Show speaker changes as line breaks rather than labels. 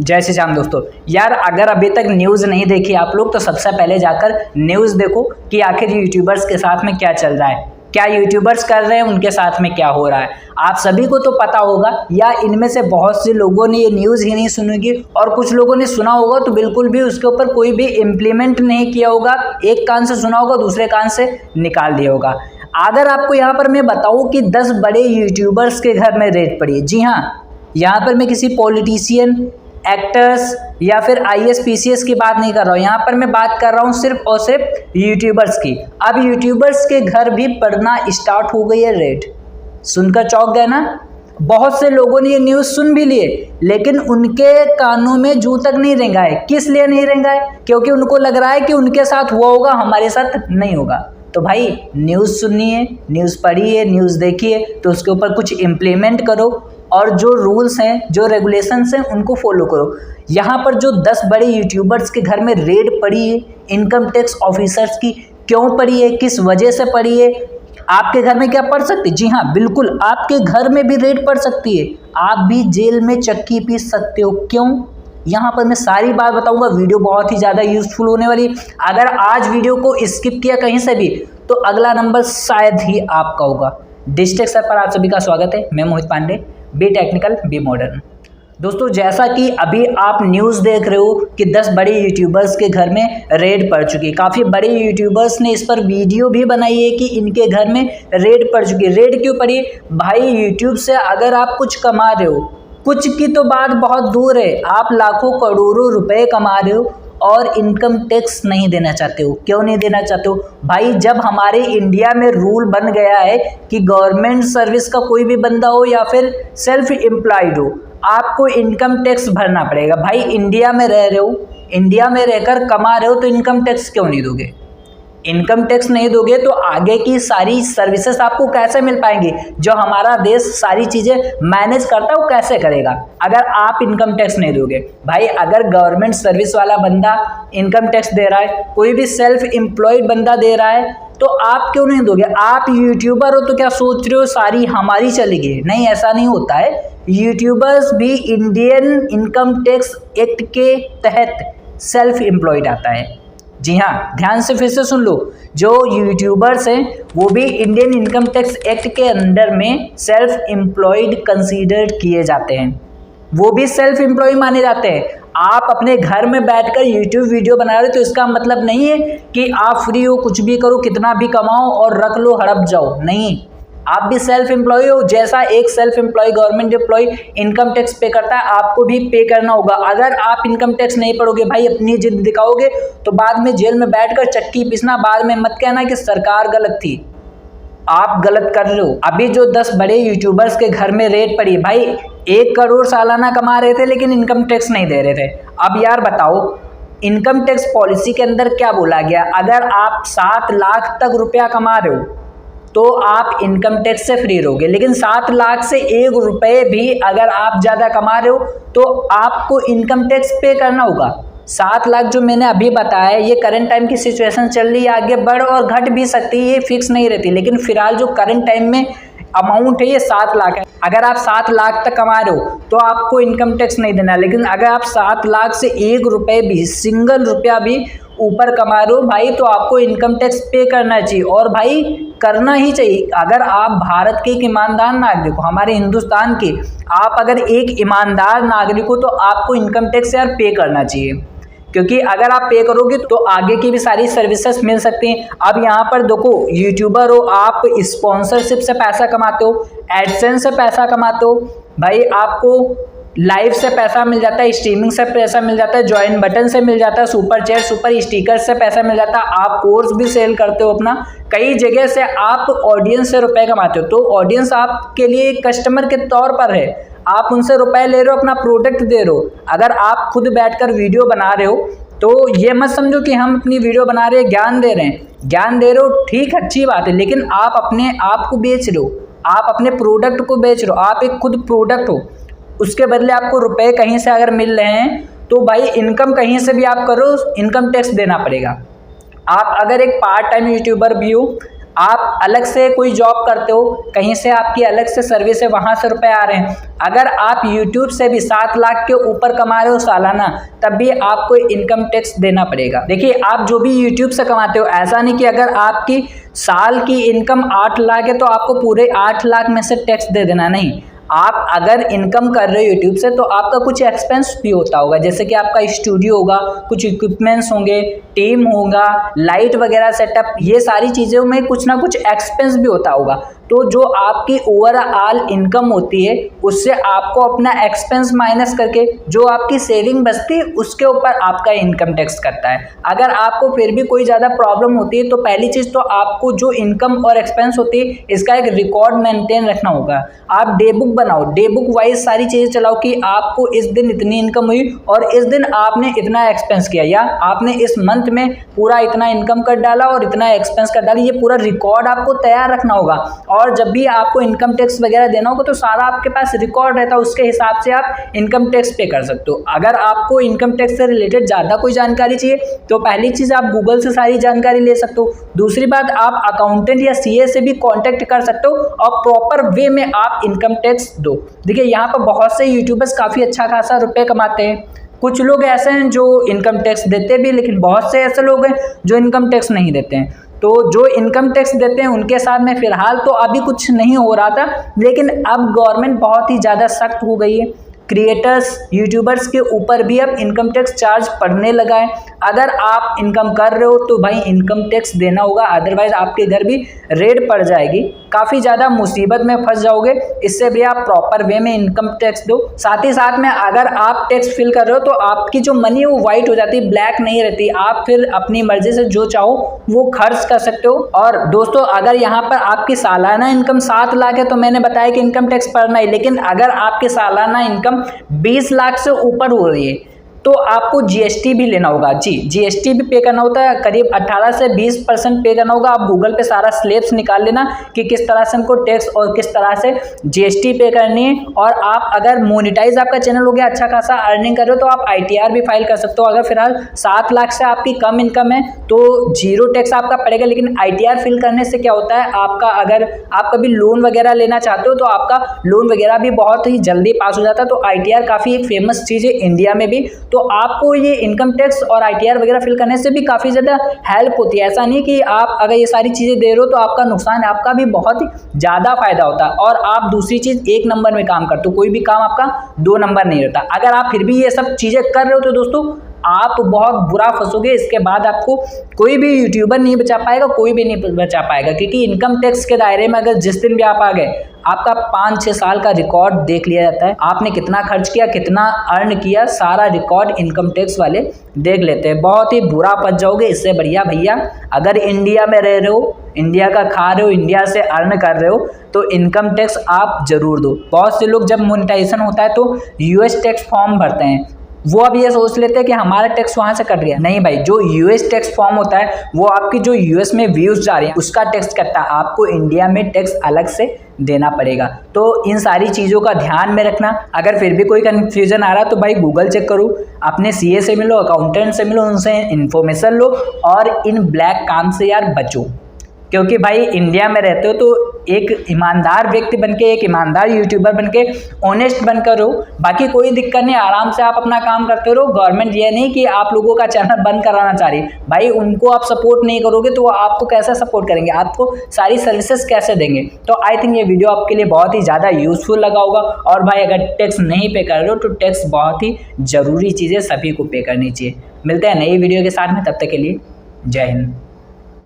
जय श्री राम दोस्तों। यार अगर अभी तक न्यूज़ नहीं देखी आप लोग तो सबसे पहले जाकर न्यूज़ देखो कि आखिर यूट्यूबर्स के साथ में क्या चल रहा है, क्या यूट्यूबर्स कर रहे हैं, उनके साथ में क्या हो रहा है। आप सभी को तो पता होगा या इनमें से बहुत से लोगों ने ये न्यूज़ ही नहीं सुनेगी और कुछ लोगों ने सुना होगा तो बिल्कुल भी उसके ऊपर कोई भी इम्प्लीमेंट नहीं किया होगा। एक कान से सुना होगा दूसरे कान से निकाल दिया होगा। अगर आपको यहाँ पर मैं बताऊँ कि 10 बड़े यूट्यूबर्स के घर में रेड पड़ी है, जी हाँ, यहाँ पर मैं किसी पॉलिटिशियन, एक्टर्स या फिर IAS PCS की बात नहीं कर रहा हूँ, यहाँ पर मैं बात कर रहा हूँ सिर्फ और सिर्फ यूट्यूबर्स की। अब यूट्यूबर्स के घर भी पड़ना स्टार्ट हो गई है रेड। सुनकर चौंक गए ना। बहुत से लोगों ने ये न्यूज़ सुन भी लिए लेकिन उनके कानों में जू तक नहीं रेंगा है। किस लिए नहीं रेंगा है? क्योंकि उनको लग रहा है कि उनके साथ हुआ होगा, हमारे साथ नहीं होगा। तो भाई न्यूज़ सुननी है, न्यूज़ पढ़ी है, न्यूज़ देखी है तो उसके ऊपर कुछ इम्प्लीमेंट करो और जो रूल्स हैं, जो रेगुलेशंस हैं उनको फॉलो करो। यहाँ पर जो 10 बड़े यूट्यूबर्स के घर में रेड पड़ी है इनकम टैक्स ऑफिसर्स की, क्यों पड़ी है, किस वजह से पड़ी है, आपके घर में क्या पड़ सकती है? जी हाँ, बिल्कुल आपके घर में भी रेड पड़ सकती है। आप भी जेल में चक्की पीस सकते हो। क्यों? यहाँ पर मैं सारी बात बताऊंगा। वीडियो बहुत ही ज़्यादा यूजफुल होने वाली। अगर आज वीडियो को स्किप किया कहीं से भी तो अगला नंबर शायद ही आपका होगा। डिस्टेक सर पर आप सभी का स्वागत है। मैं Mohit Pandey, be technical be modern. दोस्तों जैसा कि अभी आप न्यूज़ देख रहे हो कि 10 बड़े यूट्यूबर्स के घर में रेड पड़ चुकी है। काफ़ी बड़े यूट्यूबर्स ने इस पर वीडियो भी बनाई है कि इनके घर में रेड पड़ चुकी है। रेड क्यों पड़ी? भाई यूट्यूब से अगर आप कुछ कमा रहे हो, कुछ की तो बात बहुत दूर है, आप लाखों करोड़ों रुपए कमा रहे हो और इनकम टैक्स नहीं देना चाहते हो। क्यों नहीं देना चाहते हो? भाई जब हमारे इंडिया में रूल बन गया है कि गवर्नमेंट सर्विस का कोई भी बंदा हो या फिर सेल्फ एम्प्लॉयड हो, आपको इनकम टैक्स भरना पड़ेगा। भाई इंडिया में रह रहे हो, इंडिया में रहकर कमा रहे हो तो इनकम टैक्स क्यों नहीं दोगे? इनकम टैक्स नहीं दोगे तो आगे की सारी सर्विसेज आपको कैसे मिल पाएंगी? जो हमारा देश सारी चीज़ें मैनेज करता है वो कैसे करेगा अगर आप इनकम टैक्स नहीं दोगे? भाई अगर गवर्नमेंट सर्विस वाला बंदा इनकम टैक्स दे रहा है, कोई भी सेल्फ एम्प्लॉयड बंदा दे रहा है तो आप क्यों नहीं दोगे? आप यूट्यूबर हो तो क्या सोच रहे हो सारी हमारी चलेगी? नहीं, ऐसा नहीं होता है। यूट्यूबर्स भी इंडियन इनकम टैक्स एक्ट के तहत सेल्फ एम्प्लॉयड आता है। जी हाँ, ध्यान से फिर से सुन लो। जो यूट्यूबर्स हैं वो भी इंडियन इनकम टैक्स एक्ट के अंडर में सेल्फ एम्प्लॉयड कंसीडर किए जाते हैं, वो भी सेल्फ एम्प्लॉय माने जाते हैं। आप अपने घर में बैठकर यूट्यूब वीडियो बना रहे हो तो इसका मतलब नहीं है कि आप फ्री हो, कुछ भी करो, कितना भी कमाओ और रख लो, हड़प जाओ। नहीं, आप भी सेल्फ एम्प्लॉय हो। जैसा एक self employ government employ income tax pay करता है, आपको भी पे करना होगा। अगर आप इनकम टैक्स नहीं पड़ोगे, भाई अपनी जिद दिखाओगे तो बाद में जेल में बैठकर चक्की पीसना, बाद में मत कहना कि सरकार गलत थी। आप गलत कर रहे हो। अभी जो 10 बड़े यूट्यूबर्स के घर में रेड पड़ी, भाई 1 करोड़ सालाना कमा रहे थे लेकिन इनकम टैक्स नहीं दे रहे थे। अब यार बताओ, इनकम टैक्स पॉलिसी के अंदर क्या बोला गया? अगर आप 7 लाख तक रुपया कमा रहे हो तो आप इनकम टैक्स से फ्री रहोगे, लेकिन 7 लाख से 1 रुपये भी अगर आप ज़्यादा कमा रहे हो तो आपको इनकम टैक्स पे करना होगा। 7 लाख जो मैंने अभी बताया, ये करंट टाइम की सिचुएशन चल रही है, आगे बढ़ और घट भी सकती है, ये फिक्स नहीं रहती, लेकिन फिलहाल जो करंट टाइम में अमाउंट है ये 7 लाख है। अगर आप 7 लाख तक कमा रहे हो तो आपको इनकम टैक्स नहीं देना, लेकिन अगर आप 7 लाख से 1 रुपये भी, सिंगल रुपया भी ऊपर कमा रहे हो भाई तो आपको इनकम टैक्स पे करना चाहिए, और भाई करना ही चाहिए। अगर आप भारत के एक ईमानदार नागरिक हो, हमारे हिंदुस्तान के, आप अगर एक ईमानदार नागरिक हो तो आपको इनकम टैक्स यार पे करना चाहिए, क्योंकि अगर आप पे करोगे तो आगे की भी सारी सर्विसेज मिल सकती हैं। अब यहाँ पर देखो, यूट्यूबर हो, आप स्पॉन्सरशिप से पैसा कमाते हो, एडसेंस से पैसा कमाते हो, भाई आपको लाइव से पैसा मिल जाता है, स्ट्रीमिंग से पैसा मिल जाता है, ज्वाइन बटन से मिल जाता है, सुपर चैट, सुपर स्टिकर से पैसा मिल जाता है, आप कोर्स भी सेल करते हो अपना, कई जगह से आप ऑडियंस से रुपए कमाते हो। तो ऑडियंस आपके लिए कस्टमर के तौर पर है, आप उनसे रुपए ले रहे हो, अपना प्रोडक्ट दे रहे हो। अगर आप खुद बैठकर वीडियो बना रहे हो तो ये मत समझो कि हम अपनी वीडियो बना रहे हैं, ज्ञान दे रहे हैं। ज्ञान दे रहे हो, ठीक, अच्छी बात है, लेकिन आप अपने आप को बेच रहे हो, आप अपने प्रोडक्ट को बेच रहे हो, आप एक खुद प्रोडक्ट हो। उसके बदले आपको रुपए कहीं से अगर मिल रहे हैं तो भाई इनकम कहीं से भी आप करो, इनकम टैक्स देना पड़ेगा। आप अगर एक पार्ट टाइम यूट्यूबर भी हो, आप अलग से कोई जॉब करते हो, कहीं से आपकी अलग से सर्विस है, वहाँ से रुपए आ रहे हैं, अगर आप यूट्यूब से भी 7 लाख के ऊपर कमा रहे हो सालाना, तब भी आपको इनकम टैक्स देना पड़ेगा। देखिए, आप जो भी यूट्यूब से कमाते हो, ऐसा नहीं कि अगर आपकी साल की इनकम 8 लाख है तो आपको पूरे 8 लाख में से टैक्स दे देना, नहीं। आप अगर इनकम कर रहे हो यूट्यूब से तो आपका कुछ एक्सपेंस भी होता होगा, जैसे कि आपका स्टूडियो होगा, कुछ इक्विपमेंट्स होंगे, टीम होगा, लाइट वगैरह सेटअप, ये सारी चीज़ों में कुछ ना कुछ एक्सपेंस भी होता होगा। तो जो आपकी ओवरऑल इनकम होती है उससे आपको अपना एक्सपेंस माइनस करके जो आपकी सेविंग बचती है उसके ऊपर आपका इनकम टैक्स करता है। अगर आपको फिर भी कोई ज़्यादा प्रॉब्लम होती है तो पहली चीज़ तो आपको जो इनकम और एक्सपेंस होती है इसका एक रिकॉर्ड मेंटेन रखना होगा। आप डे बुक बनाओ, डे बुक वाइज सारी चीज़ें चलाओ कि आपको इस दिन इतनी इनकम हुई और इस दिन आपने इतना एक्सपेंस किया, या आपने इस मंथ में पूरा इतना इनकम कर डाला और इतना एक्सपेंस कर डाला। ये पूरा रिकॉर्ड आपको तैयार रखना होगा और जब भी आपको इनकम टैक्स वगैरह देना होगा तो सारा आपके पास रिकॉर्ड रहता है, उसके हिसाब से आप इनकम टैक्स पे कर सकते हो। अगर आपको इनकम टैक्स से रिलेटेड ज़्यादा कोई जानकारी चाहिए तो पहली चीज़ आप गूगल से सारी जानकारी ले सकते हो। दूसरी बात, आप अकाउंटेंट या सीए से भी कांटेक्ट कर सकते हो और प्रॉपर वे में आप इनकम टैक्स दो। देखिए, यहाँ पर बहुत से यूट्यूबर्स काफ़ी अच्छा खासा रुपये कमाते हैं। कुछ लोग ऐसे हैं जो इनकम टैक्स देते भी, लेकिन बहुत से ऐसे लोग हैं जो इनकम टैक्स नहीं देते हैं। तो जो इनकम टैक्स देते हैं उनके साथ में फ़िलहाल तो अभी कुछ नहीं हो रहा था, लेकिन अब गवर्नमेंट बहुत ही ज़्यादा सख्त हो गई है। क्रिएटर्स, यूट्यूबर्स के ऊपर भी अब इनकम टैक्स चार्ज पड़ने लगा है। अगर आप इनकम कर रहे हो तो भाई इनकम टैक्स देना होगा, अदरवाइज आपके घर भी रेड पड़ जाएगी, काफ़ी ज़्यादा मुसीबत में फंस जाओगे। इससे भी आप प्रॉपर वे में इनकम टैक्स दो। साथ ही साथ में अगर आप टैक्स फिल कर रहे हो तो आपकी जो मनी है वो वाइट हो जाती है, ब्लैक नहीं रहती। आप फिर अपनी मर्जी से जो चाहो वो खर्च कर सकते हो। और दोस्तों, अगर यहाँ पर आपकी सालाना इनकम 7 लाख है तो मैंने बताया कि इनकम टैक्स भरना है, लेकिन अगर आपकी सालाना इनकम 20 लाख से ऊपर हो रही है तो आपको जीएसटी भी लेना होगा। जी, जीएसटी भी पे करना होता है, करीब 18 से 20% पे करना होगा। आप गूगल पे सारा स्लैब्स निकाल लेना कि किस तरह से हमको टैक्स और किस तरह से जीएसटी पे करनी है। और आप अगर मोनेटाइज आपका चैनल हो गया, अच्छा खासा अर्निंग कर रहे हो, तो आप आईटीआर भी फाइल कर सकते हो। अगर फिलहाल 7 लाख से आपकी कम इनकम है तो 0 टैक्स आपका पड़ेगा, लेकिन आईटीआर फिल करने से क्या होता है, आपका अगर आप कभी लोन वगैरह लेना चाहते हो तो आपका लोन वगैरह भी बहुत ही जल्दी पास हो जाता है। तो आईटीआर काफ़ी एक फेमस चीज़ है इंडिया में भी। तो आपको ये इनकम टैक्स और आईटीआर वगैरह फिल करने से भी काफ़ी ज़्यादा हेल्प होती है। ऐसा नहीं कि आप अगर ये सारी चीज़ें दे रहे हो तो आपका नुकसान है, आपका भी बहुत ही ज़्यादा फायदा होता है। और आप दूसरी चीज़ 1 नंबर में काम करते हो, कोई भी काम आपका 2 नंबर नहीं रहता। अगर आप फिर भी ये सब चीज़ें कर रहे हो तो दोस्तों आप बहुत बुरा फंसोगे। इसके बाद आपको कोई भी यूट्यूबर नहीं बचा पाएगा, कोई भी नहीं बचा पाएगा, क्योंकि इनकम टैक्स के दायरे में अगर जिस दिन भी आप आ गए, आपका 5-6 साल का रिकॉर्ड देख लिया जाता है। आपने कितना खर्च किया, कितना अर्न किया, सारा रिकॉर्ड इनकम टैक्स वाले देख लेते हैं। बहुत ही बुरा फंस जाओगे। इससे बढ़िया भैया, अगर इंडिया में रह रहे हो, इंडिया का खा रहे हो, इंडिया से अर्न कर रहे हो, तो इनकम टैक्स आप जरूर दो। बहुत से लोग जब मोनेटाइजेशन होता है तो यूएस टैक्स फॉर्म भरते हैं, वो अब ये सोच लेते हैं कि हमारा टैक्स वहाँ से कट गया। नहीं भाई, जो यूएस टैक्स फॉर्म होता है वो आपकी जो यूएस में व्यूज जा रही हैं उसका टैक्स कटता है, आपको इंडिया में टैक्स अलग से देना पड़ेगा। तो इन सारी चीज़ों का ध्यान में रखना। अगर फिर भी कोई कन्फ्यूजन आ रहा है तो भाई गूगल चेक करो, अपने सीए से मिलो, अकाउंटेंट से मिलो, उनसे इन्फॉर्मेशन लो और इन ब्लैक काम से यार बचो। क्योंकि भाई इंडिया में रहते हो तो एक ईमानदार व्यक्ति बनके, एक ईमानदार यूट्यूबर बनके, ऑनेस्ट बनकर रहो। बाकी कोई दिक्कत नहीं, आराम से आप अपना काम करते रहो। गवर्नमेंट ये नहीं कि आप लोगों का चैनल बंद कराना चाह रही, भाई उनको आप सपोर्ट नहीं करोगे तो वो आपको कैसे सपोर्ट करेंगे, आपको सारी सर्विसेज कैसे देंगे। तो आई थिंक ये वीडियो आपके लिए बहुत ही ज़्यादा यूजफुल लगा होगा। और भाई अगर टैक्स नहीं पे कर रहे हो तो टैक्स बहुत ही ज़रूरी चीज़ है, सभी को पे करनी चाहिए। मिलते हैं नई वीडियो के साथ में, तब तक के लिए जय हिंद।